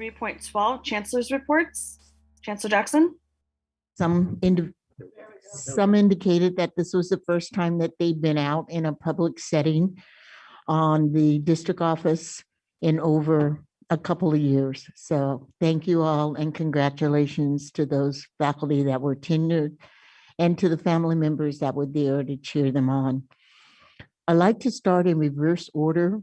3.12, Chancellor's reports. Chancellor Jackson. Some indicated that this was the first time that they'd been out in a public setting on the district office in over a couple of years. So thank you all and congratulations to those faculty that were tenured and to the family members that were there to cheer them on. I'd like to start in reverse order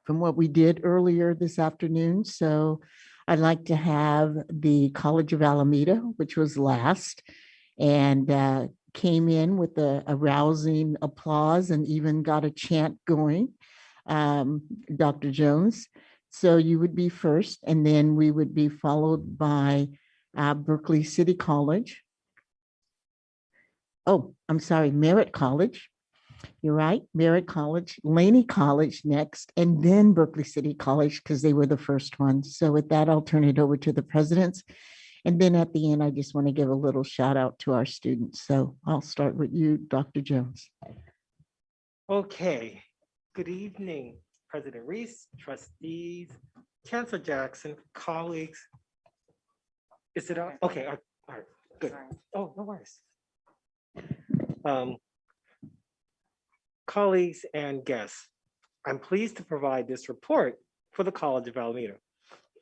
from what we did earlier this afternoon. So I'd like to have the College of Alameda, which was last, and came in with a rousing applause and even got a chant going, Dr. Jones. So you would be first, and then we would be followed by Berkeley City College. Oh, I'm sorry, Merritt College. You're right, Merritt College, Laney College next, and then Berkeley City College because they were the first ones. So with that, I'll turn it over to the presidents. And then at the end, I just want to give a little shout out to our students. So I'll start with you, Dr. Jones. Okay, good evening, President Reese, trustees, Chancellor Jackson, colleagues. Is it on? Okay, all right, good. Oh, no worries. Colleagues and guests, I'm pleased to provide this report for the College of Alameda.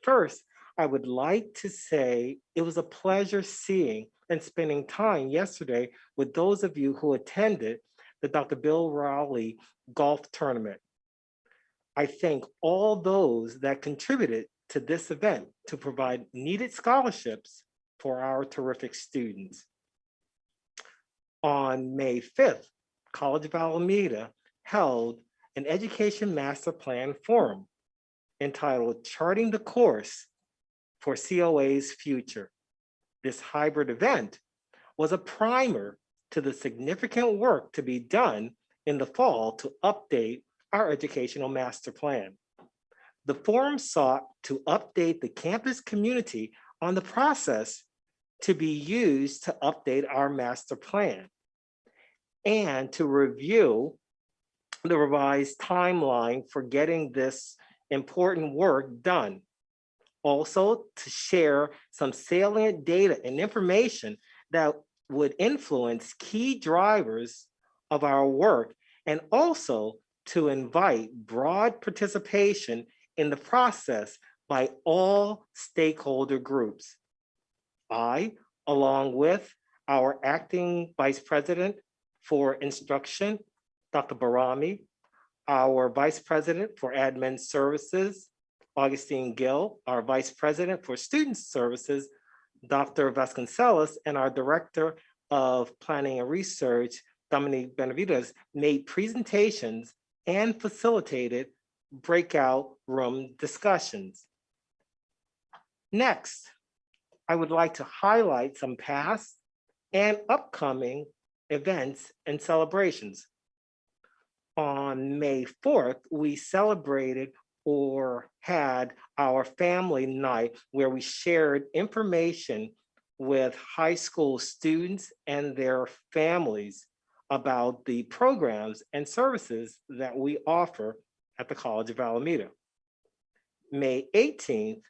First, I would like to say it was a pleasure seeing and spending time yesterday with those of you who attended the Dr. Bill Rowley Golf Tournament. I thank all those that contributed to this event to provide needed scholarships for our terrific students. On May 5th, College of Alameda held an Education Master Plan Forum entitled Charting the Course for COA's Future. This hybrid event was a primer to the significant work to be done in the fall to update our educational master plan. The forum sought to update the campus community on the process to be used to update our master plan and to review the revised timeline for getting this important work done. Also, to share some salient data and information that would influence key drivers of our work, and also to invite broad participation in the process by all stakeholder groups. I, along with our acting vice president for instruction, Dr. Barami, our vice president for admin services, Augustine Gill, our vice president for student services, Dr. Vasconcelos, and our director of planning and research, Dominique Benavides, made presentations and facilitated breakout room discussions. Next, I would like to highlight some past and upcoming events and celebrations. On May 4th, we celebrated or had our family night where we shared information with high school students and their families about the programs and services that we offer at the College of Alameda. May 18th,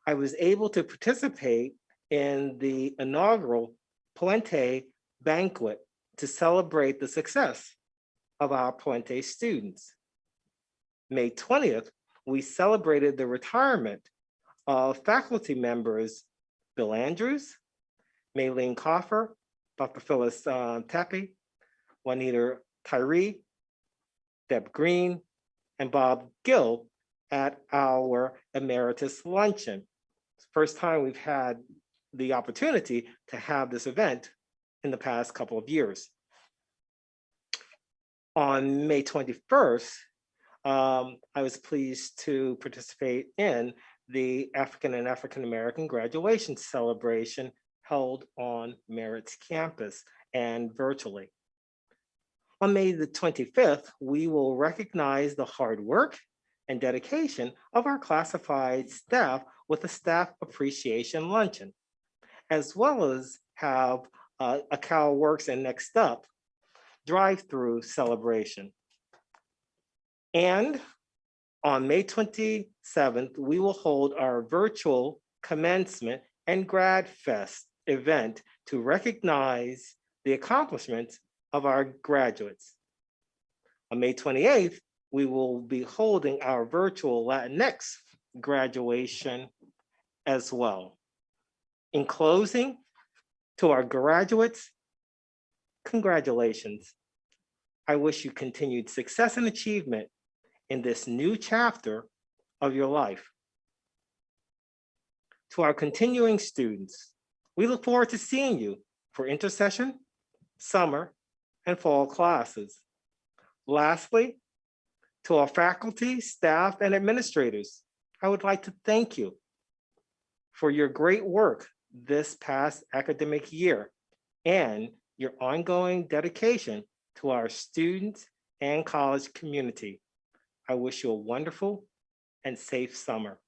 I was able to participate in the inaugural Puente banquet to celebrate the success of our Puente students. May 20th, we celebrated the retirement of faculty members Bill Andrews, Maylene Coffer, Dr. Phyllis Tappy, Juanita Tyree, Deb Green, and Bob Gill at our emeritus luncheon. It's the first time we've had the opportunity to have this event in the past couple of years. On May 21st, I was pleased to participate in the African and African American graduation celebration held on Merritt's campus and virtually. On May the 25th, we will recognize the hard work and dedication of our classified staff with a staff appreciation luncheon, as well as have a Cal Works and Next Up drive-through celebration. And On May 27th, we will hold our virtual commencement and Grad Fest event to recognize the accomplishments of our graduates. On May 28th, we will be holding our virtual Latinx graduation as well. In closing, to our graduates, congratulations. I wish you continued success and achievement in this new chapter of your life. To our continuing students, we look forward to seeing you for intercession, summer, and fall classes. Lastly, to our faculty, staff, and administrators, I would like to thank you for your great work this past academic year and your ongoing dedication to our students and college community. I wish you a wonderful and safe summer.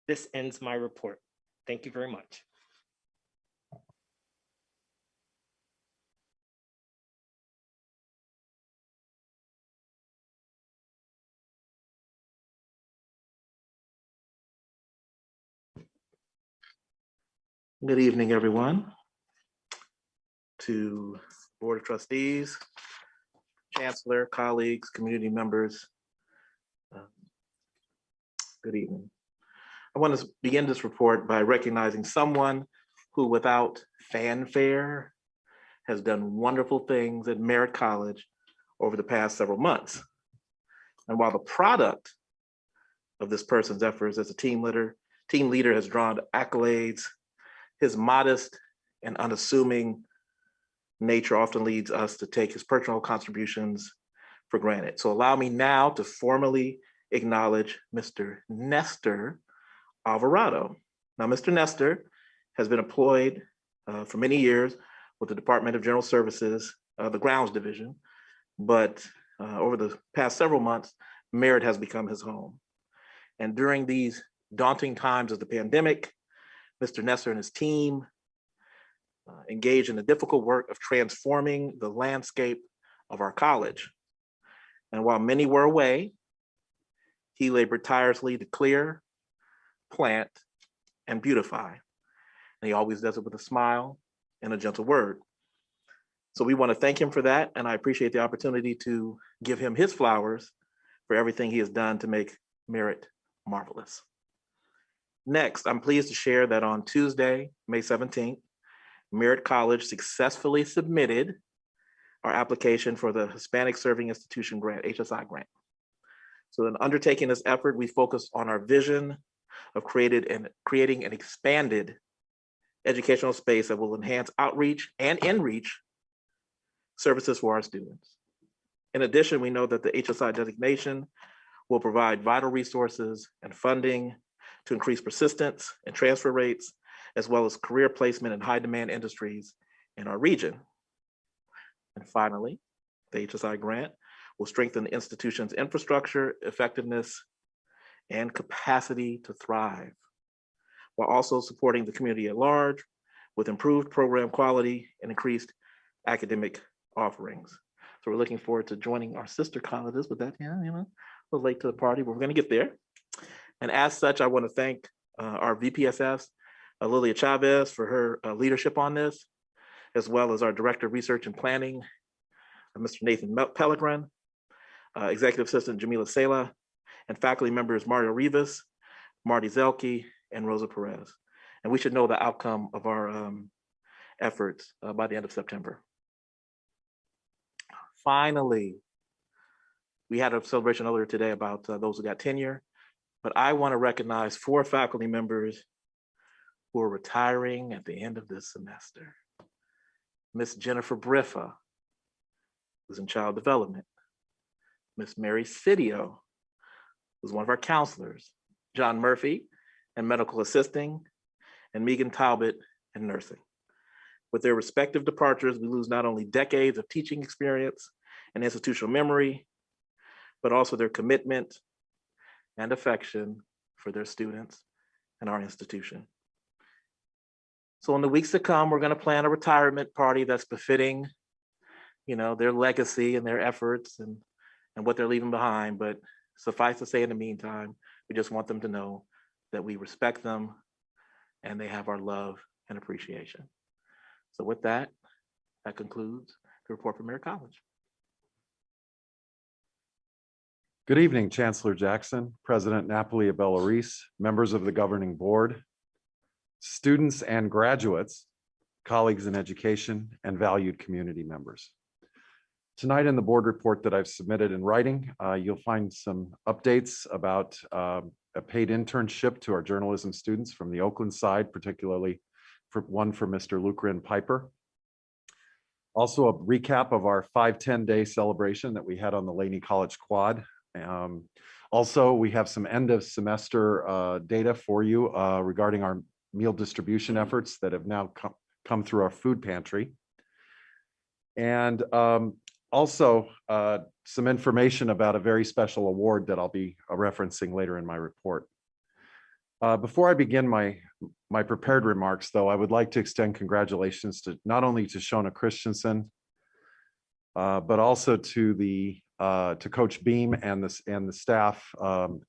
This ends my report. Thank you very much. Good evening, everyone. To Board of Trustees, Chancellor, colleagues, community members, good evening. I want to begin this report by recognizing someone who, without fanfare, has done wonderful things at Merritt College over the past several months. And while the product of this person's efforts as a team leader has drawn accolades, his modest and unassuming nature often leads us to take his personal contributions for granted. So allow me now to formally acknowledge Mr. Nestor Alvarado. Now, Mr. Nestor has been employed for many years with the Department of General Services, the Grounds Division, but over the past several months, Merritt has become his home. And during these daunting times of the pandemic, Mr. Nestor and his team engaged in the difficult work of transforming the landscape of our college. And while many were away, he labored tirelessly to clear, plant, and beautify. And he always does it with a smile and a gentle word. So we want to thank him for that. And I appreciate the opportunity to give him his flowers for everything he has done to make Merritt marvelous. Next, I'm pleased to share that on Tuesday, May 17th, Merritt College successfully submitted our application for the Hispanic Serving Institution Grant, HSI grant. So in undertaking this effort, we focused on our vision of creating an expanded educational space that will enhance outreach and in-reach services for our students. In addition, we know that the HSI designation will provide vital resources and funding to increase persistence and transfer rates, as well as career placement in high demand industries in our region. And finally, the HSI grant will strengthen the institution's infrastructure, effectiveness, and capacity to thrive, while also supporting the community at large with improved program quality and increased academic offerings. So we're looking forward to joining our sister colleges with that, a little late to the party, but we're gonna get there. And as such, I want to thank our VPSS, Lilia Chavez, for her leadership on this, as well as our Director of Research and Planning, Mr. Nathan Pellegrin, Executive Assistant Jamila Sela, and faculty members Mario Rivas, Marty Zelke, and Rosa Perez. And we should know the outcome of our efforts by the end of September. Finally, we had a celebration earlier today about those who got tenure. But I want to recognize 4 faculty members who are retiring at the end of this semester. Miss Jennifer Briffa, who's in child development. Miss Mary Sidio, who's one of our counselors. John Murphy, in medical assisting, and Megan Talbot in nursing. With their respective departures, we lose not only decades of teaching experience and institutional memory, but also their commitment and affection for their students and our institution. So in the weeks to come, we're going to plan a retirement party that's befitting, their legacy and their efforts and what they're leaving behind. But Suffice to say, in the meantime, we just want them to know that we respect them and they have our love and appreciation. So with that, that concludes the report from Merritt College. Good evening, Chancellor Jackson, President Napoli Abella Reese, members of the governing board, students and graduates, colleagues in education, and valued community members. Tonight in the board report that I've submitted in writing, you'll find some updates about a paid internship to our journalism students from the Oakland side, particularly one for Mr. Lucrin Piper. Also a recap of our 5-10-day celebration that we had on the Laney College Quad. Also, we have some end of semester data for you regarding our meal distribution efforts that have now come through our food pantry. And also some information about a very special award that I'll be referencing later in my report. Before I begin my prepared remarks, though, I would like to extend congratulations to not only to Shona Christensen, but also to Coach Beam and the staff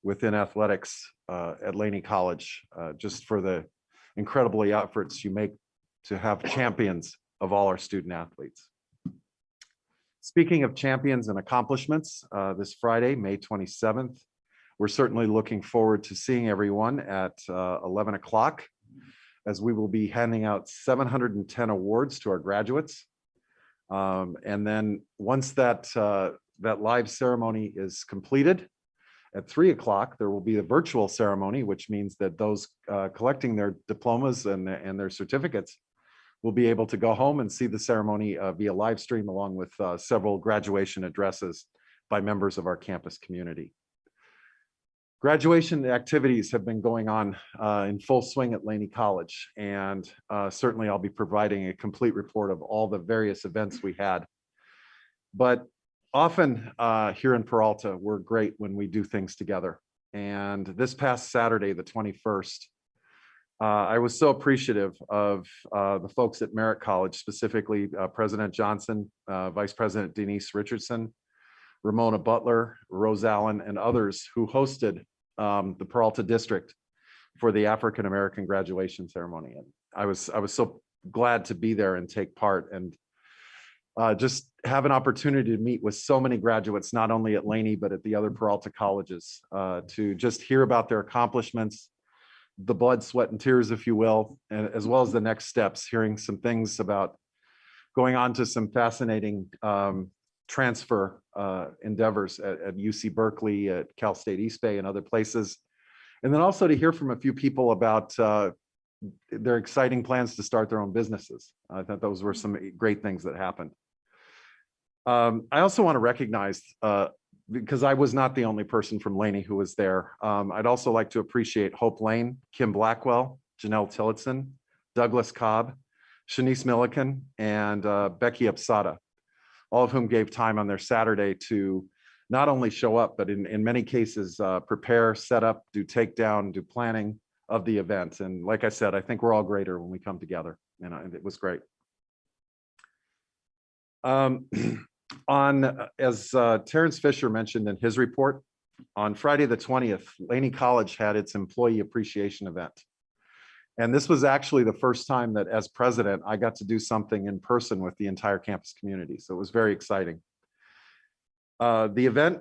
within athletics at Laney College, just for the incredible efforts you make to have champions of all our student athletes. Speaking of champions and accomplishments, this Friday, May 27th, we're certainly looking forward to seeing everyone at 11 o'clock, as we will be handing out 710 awards to our graduates. And then once that live ceremony is completed, at 3 o'clock, there will be a virtual ceremony, which means that those collecting their diplomas and their certificates will be able to go home and see the ceremony via live stream, along with several graduation addresses by members of our campus community. Graduation activities have been going on in full swing at Laney College, and certainly I'll be providing a complete report of all the various events we had. But often here in Peralta, we're great when we do things together. And this past Saturday, the 21st, I was so appreciative of the folks at Merritt College, specifically President Johnson, Vice President Denise Richardson, Ramona Butler, Rose Allen, and others who hosted the Peralta District for the African American graduation ceremony. And I was so glad to be there and take part, and just have an opportunity to meet with so many graduates, not only at Laney, but at the other Peralta colleges, to just hear about their accomplishments, the blood, sweat, and tears, if you will, and as well as the next steps, hearing some things about going on to some fascinating transfer endeavors at UC Berkeley, at Cal State East Bay, and other places. And then also to hear from a few people about their exciting plans to start their own businesses. I thought those were some great things that happened. I also want to recognize, because I was not the only person from Laney who was there, I'd also like to appreciate Hope Lane, Kim Blackwell, Janelle Tillotson, Douglas Cobb, Shanice Milliken, and Becky Upsada, all of whom gave time on their Saturday to not only show up, but in many cases, prepare, set up, do takedown, do planning of the event. And like I said, I think we're all greater when we come together, and it was great. As Terrence Fisher mentioned in his report, on Friday the 20th, Laney College had its employee appreciation event. And this was actually the first time that as president, I got to do something in person with the entire campus community. So it was very exciting. The event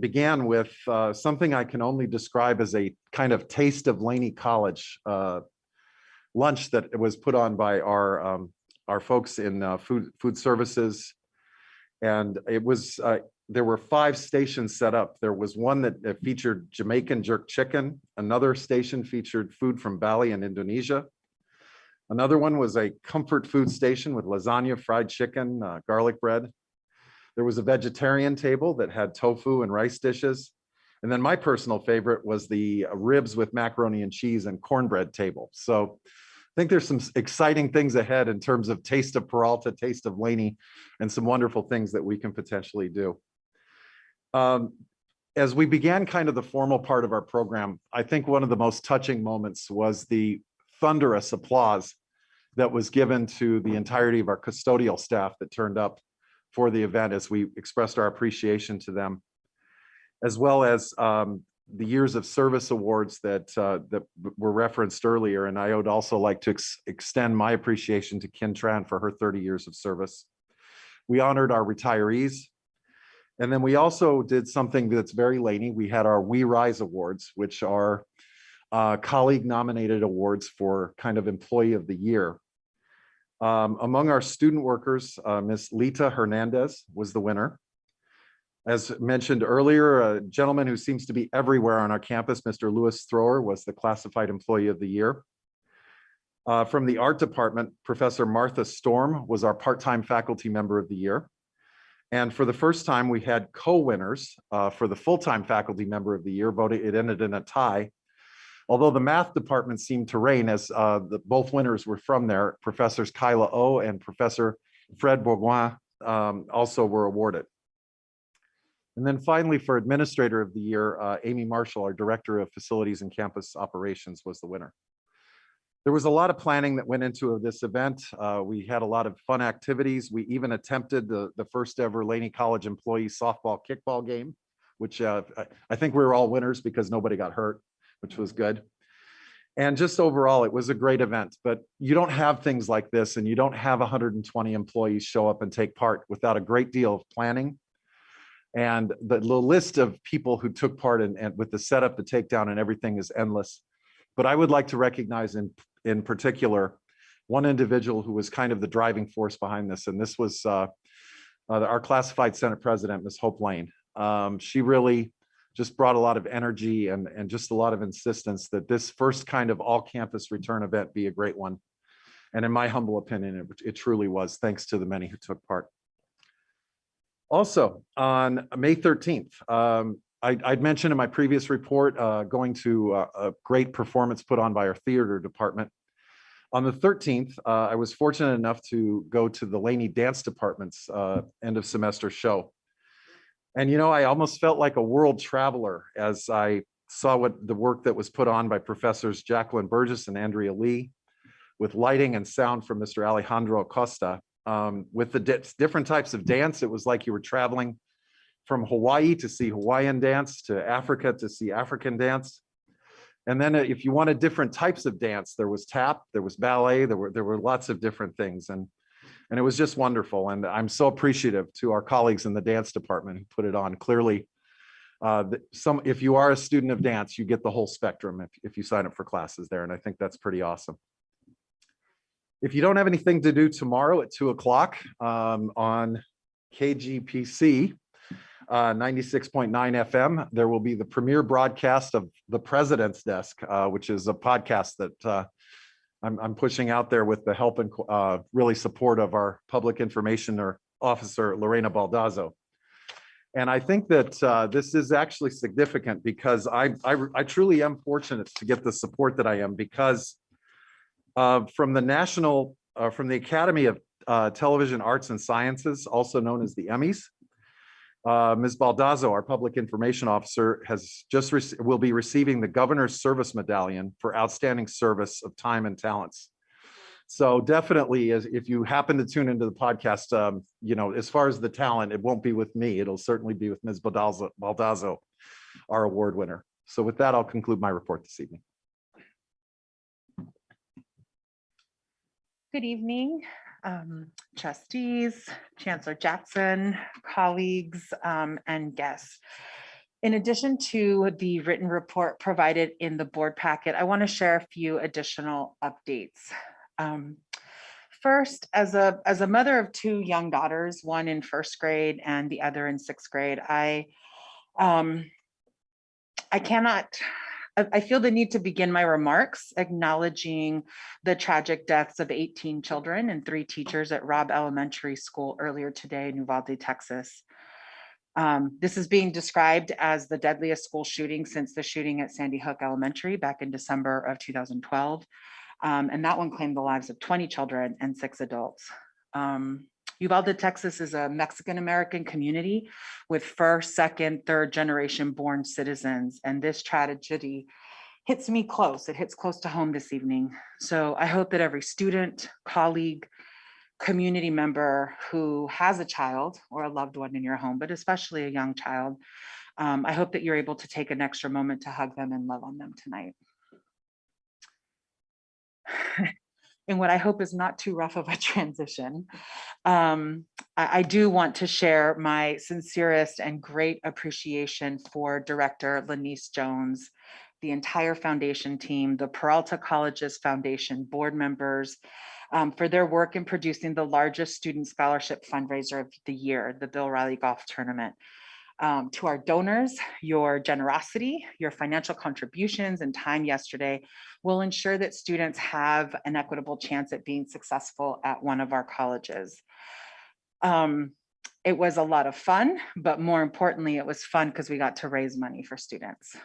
began with something I can only describe as a kind of taste of Laney College lunch that was put on by our folks in food services. And it was, there were 5 stations set up. There was one that featured Jamaican jerk chicken. Another station featured food from Bali in Indonesia. Another one was a comfort food station with lasagna, fried chicken, garlic bread. There was a vegetarian table that had tofu and rice dishes. And then my personal favorite was the ribs with macaroni and cheese and cornbread table. So I think there's some exciting things ahead in terms of taste of Peralta, taste of Laney, and some wonderful things that we can potentially do. As we began kind of the formal part of our program, I think one of the most touching moments was the thunderous applause that was given to the entirety of our custodial staff that turned up for the event as we expressed our appreciation to them. as well as the years of service awards that were referenced earlier. And I would also like to extend my appreciation to Kin Tran for her 30 years of service. We honored our retirees. And then we also did something that's very Laney. We had our We Rise Awards, which are colleague nominated awards for kind of employee of the year. Among our student workers, Ms. Lita Hernandez was the winner. As mentioned earlier, a gentleman who seems to be everywhere on our campus, Mr. Louis Thrower, was the classified employee of the year. From the art department, Professor Martha Storm was our part-time faculty member of the year. And for the first time, we had co-winners for the full-time faculty member of the year. It ended in a tie. Although the math department seemed to reign, as both winners were from there, Professors Kyla O and Professor Fred Bourgoin also were awarded. And then finally, for Administrator of the Year, Amy Marshall, our Director of Facilities and Campus Operations, was the winner. There was a lot of planning that went into this event. We had a lot of fun activities. We even attempted the first ever Laney College employee softball kickball game, which I think we were all winners because nobody got hurt, which was good. And just overall, it was a great event, but you don't have things like this and you don't have 120 employees show up and take part without a great deal of planning. And the list of people who took part and with the setup, the takedown and everything is endless. But I would like to recognize in particular, one individual who was kind of the driving force behind this. And this was our classified Senate President, Ms. Hope Lane. She really just brought a lot of energy and just a lot of insistence that this first kind of all campus return event be a great one. And in my humble opinion, it truly was, thanks to the many who took part. Also, on May 13th, I'd mentioned in my previous report going to a great performance put on by our theater department. On the 13th, I was fortunate enough to go to the Laney Dance Department's end of semester show. And, you know, I almost felt like a world traveler as I saw what the work that was put on by Professors Jacqueline Burgess and Andrea Lee, with lighting and sound from Mr. Alejandro Acosta. With the different types of dance, it was like you were traveling from Hawaii to see Hawaiian dance, to Africa to see African dance. And then if you wanted different types of dance, there was tap, there was ballet, there were lots of different things. And it was just wonderful. And I'm so appreciative to our colleagues in the dance department who put it on. Clearly, if you are a student of dance, you get the whole spectrum if you sign up for classes there. And I think that's pretty awesome. If you don't have anything to do tomorrow at 2 o'clock on KGPC 96.9 FM, there will be the premiere broadcast of The President's Desk, which is a podcast that I'm pushing out there with the help and really support of our public information officer, Lorena Baldazzo. And I think that this is actually significant because I truly am fortunate to get the support that I am, because from the Academy of Television Arts and Sciences, also known as the Emmys, Ms. Baldazzo, our public information officer, will be receiving the Governor's Service Medallion for outstanding service of time and talents. So definitely, if you happen to tune into the podcast, you know, as far as the talent, it won't be with me. It'll certainly be with Ms. Baldazzo, our award winner. So with that, I'll conclude my report this evening. Good evening, trustees, Chancellor Jackson, colleagues, and guests. In addition to the written report provided in the board packet, I want to share a few additional updates. First, as a mother of two young daughters, one in first grade and the other in sixth grade, I feel the need to begin my remarks acknowledging the tragic deaths of 18 children and 3 teachers at Robb Elementary School earlier today in Uvalde, Texas. This is being described as the deadliest school shooting since the shooting at Sandy Hook Elementary back in December of 2012. And that one claimed the lives of 20 children and 6 adults. Uvalde, Texas is a Mexican-American community with first, second, third generation born citizens. And this tragedy hits me close. It hits close to home this evening. So I hope that every student, colleague, community member who has a child or a loved one in your home, but especially a young child, I hope that you're able to take an extra moment to hug them and love on them tonight. In what I hope is not too rough of a transition, I do want to share my sincerest and great appreciation for Director Lanice Jones, the entire foundation team, the Peralta Colleges Foundation board members, for their work in producing the largest student scholarship fundraiser of the year, the Bill Riley Golf Tournament. To our donors, your generosity, your financial contributions and time yesterday will ensure that students have an equitable chance at being successful at one of our colleges. It was a lot of fun, but more importantly, it was fun because we got to raise money for students.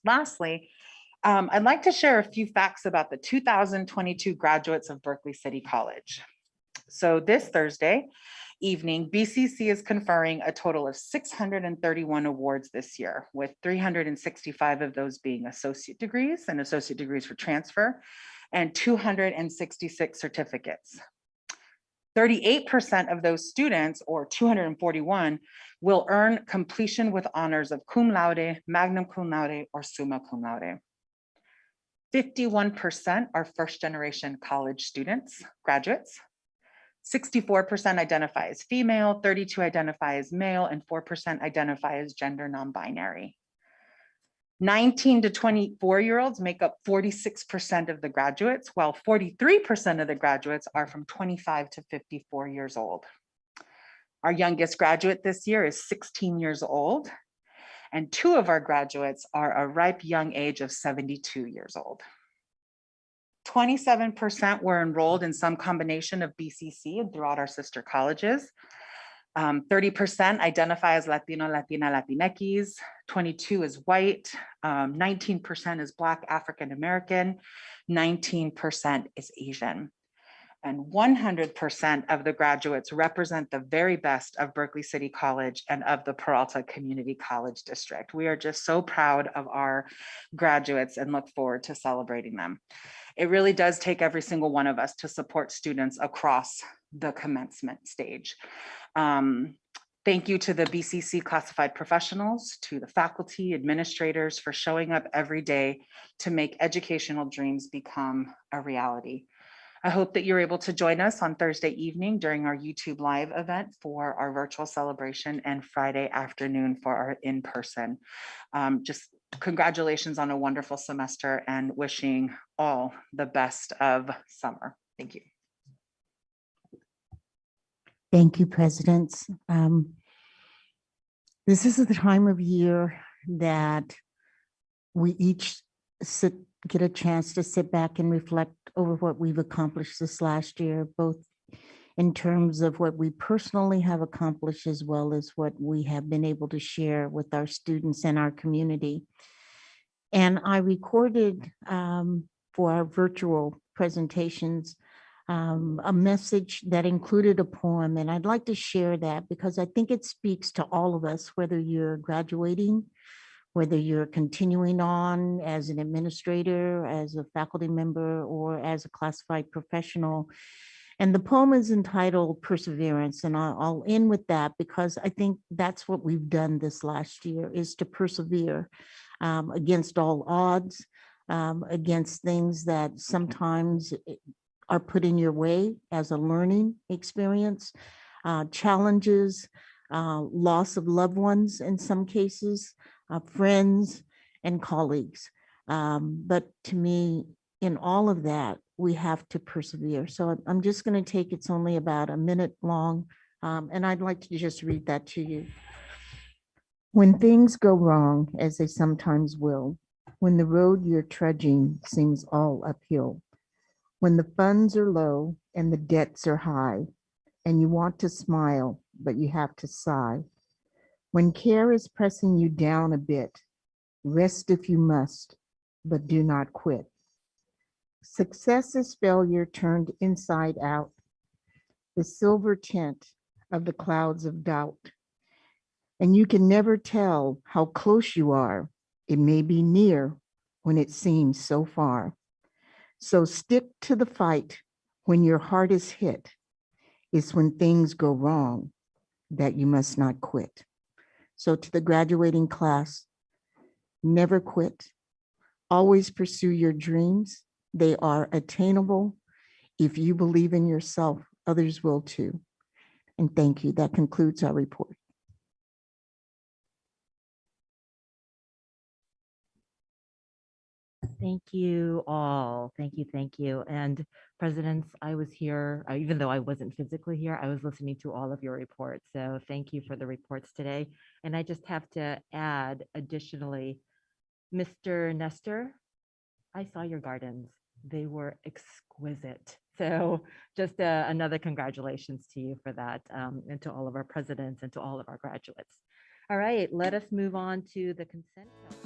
Lastly, I'd like to share a few facts about the 2022 graduates of Berkeley City College. So this Thursday evening, BCC is conferring a total of 631 awards this year, with 365 of those being associate degrees and associate degrees for transfer, and 266 certificates. 38% of those students, or 241, will earn completion with honors of cum laude, magna cum laude, or summa cum laude. 51% are first-generation college students, graduates. 64% identify as female, 32% identify as male, and 4% identify as gender non-binary. 19 to 24-year-olds make up 46% of the graduates, while 43% of the graduates are from 25 to 54 years old. Our youngest graduate this year is 16 years old, and 2 of our graduates are a ripe young age of 72 years old. 27% were enrolled in some combination of BCC and throughout our sister colleges. 30% identify as Latino, Latina, Latinx, 22% is white, 19% is Black, African American, 19% is Asian. And 100% of the graduates represent the very best of Berkeley City College and of the Peralta Community College District. We are just so proud of our graduates and look forward to celebrating them. It really does take every single one of us to support students across the commencement stage. Thank you to the BCC classified professionals, to the faculty, administrators for showing up every day to make educational dreams become a reality. I hope that you're able to join us on Thursday evening during our YouTube Live event for our virtual celebration and Friday afternoon for our in-person. Just congratulations on a wonderful semester and wishing all the best of summer. Thank you. Thank you, Presidents. This is the time of year that we each get a chance to sit back and reflect over what we've accomplished this last year, both in terms of what we personally have accomplished as well as what we have been able to share with our students and our community. And I recorded for our virtual presentations a message that included a poem, and I'd like to share that because I think it speaks to all of us, whether you're graduating, whether you're continuing on as an administrator, as a faculty member, or as a classified professional. And the poem is entitled Perseverance, and I'll end with that because I think that's what we've done this last year, is to persevere against all odds, against things that sometimes are put in your way as a learning experience, challenges, loss of loved ones in some cases, friends and colleagues. But to me, in all of that, we have to persevere. So I'm just going to take, it's only about a minute long, and I'd like to just read that to you. When things go wrong, as they sometimes will, when the road you're trudging seems all uphill, when the funds are low and the debts are high, and you want to smile, but you have to sigh, when care is pressing you down a bit, rest if you must, but do not quit. Success is failure turned inside out, the silver tint of the clouds of doubt. And you can never tell how close you are. It may be near when it seems so far. So stick to the fight when your heart is hit. It's when things go wrong that you must not quit. So to the graduating class, never quit. Always pursue your dreams. They are attainable. If you believe in yourself, others will too. And thank you. That concludes our report. Thank you all. Thank you. Thank you. And presidents, I was here, even though I wasn't physically here, I was listening to all of your reports. So thank you for the reports today. And I just have to add additionally, Mr. Nestor, I saw your gardens. They were exquisite. So just another congratulations to you for that, and to all of our presidents and to all of our graduates. All right, let us move on to the consent calendar.